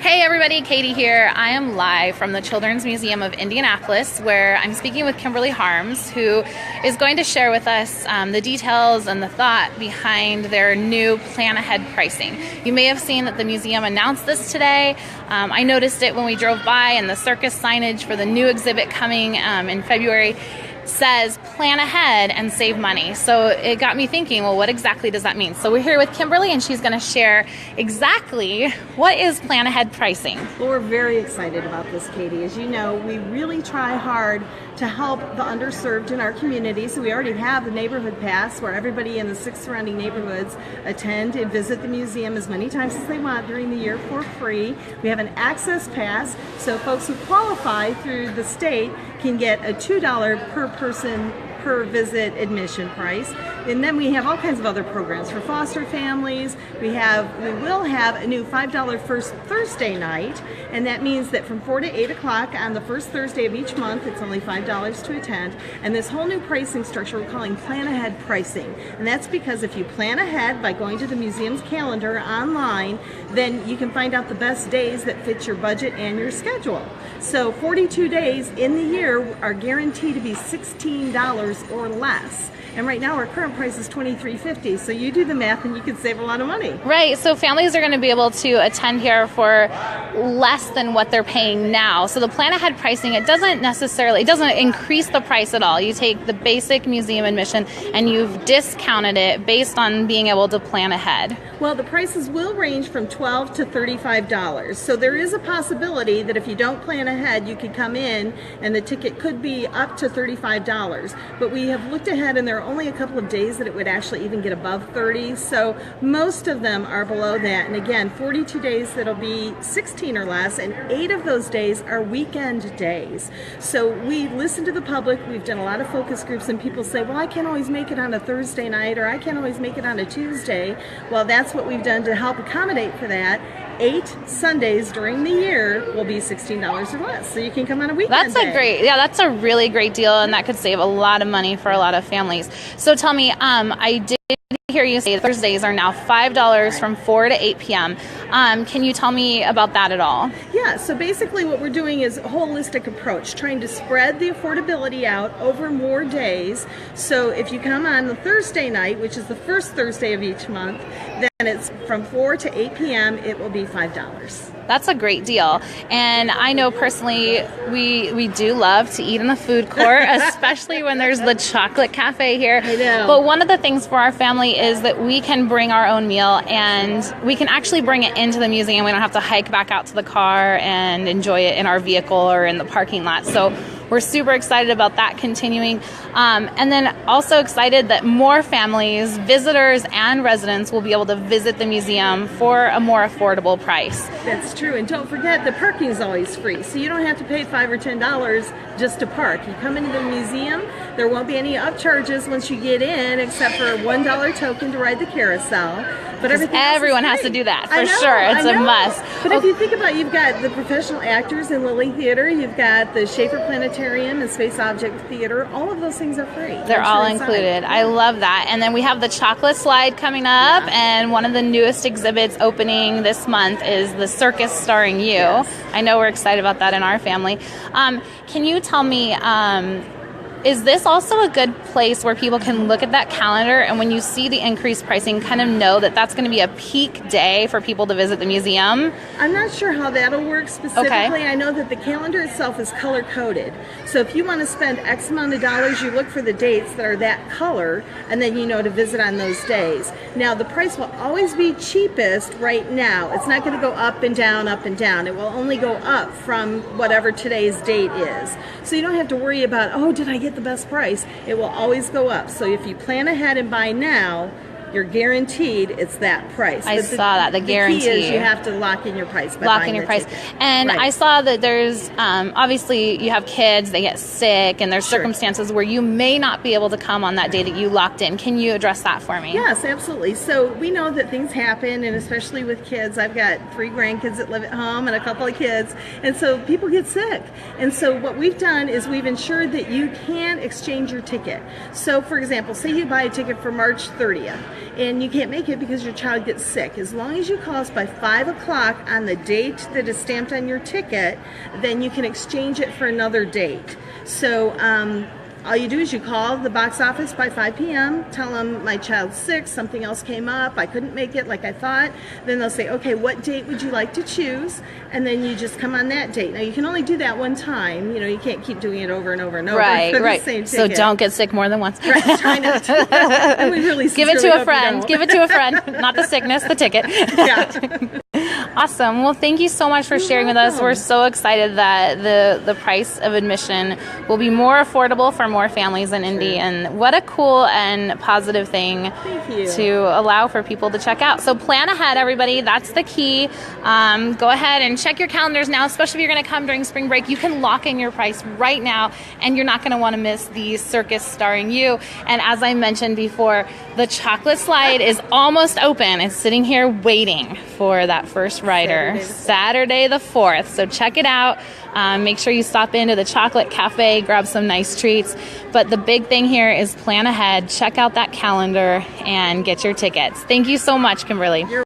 Hey everybody, Katie here. I am live from the Children's Museum of Indianapolis, where I'm speaking with Kimberly Harms, who is going to share with us the details and the thought behind their new plan ahead pricing. You may have seen that the museum announced this today. I noticed it when we drove by, and the circus signage for the new exhibit coming in February says plan ahead and save money. So it got me thinking, well, what exactly does that mean? So we're here with Kimberly, and she's going to share exactly what is plan ahead pricing. Well, we're very excited about this, Katie. As you know, we really try hard to help the underserved in our community. So we already have the neighborhood pass where everybody in the 6 surrounding neighborhoods attend and visit the museum as many times as they want during the year for free. We have an access pass, so folks who qualify through the state can get a $2 per person per visit admission price. And then we have all kinds of other programs for foster families. We will have a new $5 first Thursday night, and that means that from 4 to 8 o'clock on the first Thursday of each month, it's only $5 to attend. And this whole new pricing structure we're calling plan ahead pricing. And that's because if you plan ahead by going to the museum's calendar online, then you can find out the best days that fit your budget and your schedule. So 42 days in the year are guaranteed to be $16 or less. And right now our current price is $23.50. So you do the math and you can save a lot of money. Right. So families are going to be able to attend here for less than what they're paying now. So the plan ahead pricing, it doesn't increase the price at all. You take the basic museum admission and you've discounted it based on being able to plan ahead. Well, the prices will range from $12 to $35. So there is a possibility that if you don't plan ahead, you could come in and the ticket could be up to $35. But we have looked ahead and there are only a couple of days that it would actually even get above 30. So most of them are below that. And again, 42 days that'll be 16 or less, and 8 of those days are weekend days. So we listen to the public. We've done a lot of focus groups, and people say, well, I can't always make it on a Thursday night, or I can't always make it on a Tuesday. Well, that's what we've done to help accommodate for that. 8 Sundays during the year will be $16 or less, so you can come on a weekend day. That's a really great deal, and that could save a lot of money for a lot of families. So tell me, I did hear you say Thursdays are now $5 from 4 to 8 p.m. Can you tell me about that at all? Yeah, so basically what we're doing is a holistic approach, trying to spread the affordability out over more days. So if you come on the Thursday night, which is the first Thursday of each month, then it's from 4 to 8 p.m., it will be $5. That's a great deal. And I know personally we do love to eat in the food court, especially when there's the chocolate cafe here. I know. But one of the things for our family is that we can bring our own meal, and we can actually bring it into the museum. We don't have to hike back out to the car and enjoy it in our vehicle or in the parking lot. So we're super excited about that continuing. And then also excited that more families, visitors and residents will be able to visit the museum for a more affordable price. That's true. And don't forget, the parking is always free. So you don't have to pay $5 or $10 just to park. You come into the museum, there won't be any upcharges once you get in, except for a $1 token to ride the carousel. But everyone has to do that, for sure. It's a must. But if you think about it, you've got the professional actors in Lilly Theater, you've got the Schaefer Planetarium and Space Object Theater. All of those things are free. They're all included. I love that. And then we have the chocolate slide coming up, and one of the newest exhibits opening this month is the circus starring you. Yes. I know we're excited about that in our family. Can you tell me, is this also a good place where people can look at that calendar, and when you see the increased pricing, kind of know that that's going to be a peak day for people to visit the museum? I'm not sure how that'll work specifically. Okay. I know that the calendar itself is color coded. So if you want to spend X amount of dollars, you look for the dates that are that color, and then you know to visit on those days. Now, the price will always be cheapest right now. It's not going to go up and down, up and down. It will only go up from whatever today's date is. So you don't have to worry about, oh, did I get the best price? It will always go up. So if you plan ahead and buy now, you're guaranteed it's that price. I saw that, the guarantee. The key is you have to lock in your price by lock in your price. ticket. And Right. I saw that there's, obviously you have kids, they get sick, and there's circumstances where you may not be able to come on that day that you locked in. Can you address that for me? Yes, absolutely. So we know that things happen, and especially with kids. I've got 3 grandkids that live at home and a couple of kids, and so people get sick. And so what we've done is we've ensured that you can exchange your ticket. So for example, say you buy a ticket for March 30th, and you can't make it because your child gets sick. As long as you call us by 5 o'clock on the date that is stamped on your ticket, then you can exchange it for another date. So all you do is you call the box office by 5 p.m., tell them my child's sick, something else came up, I couldn't make it like I thought. Then they'll say, okay, what date would you like to choose? And then you just come on that date. Now, you can only do that one time. You know, you can't keep doing it over and over and over. Right, for right. The same so ticket. Don't get sick more than once. Right, try not to. And we really Give it to a friend. Give it to a friend. Not the sickness, the ticket. Yeah. Awesome. Well, thank you so much for sharing with us. We're so excited that the price of admission will be more affordable for more families in Indy. And what a cool and positive thing to allow for people to check out. So plan ahead, everybody. That's the key. Go ahead and check your calendars now, especially if you're going to come during spring break. You can lock in your price right now, and you're not going to want to miss the circus starring you. And as I mentioned before, the chocolate slide is almost open. It's sitting here waiting for that first rider, Saturday the 4th. So check it out. Make sure you stop into the chocolate cafe, grab some nice treats. But the big thing here is plan ahead, check out that calendar, and get your tickets. Thank you so much, Kimberly.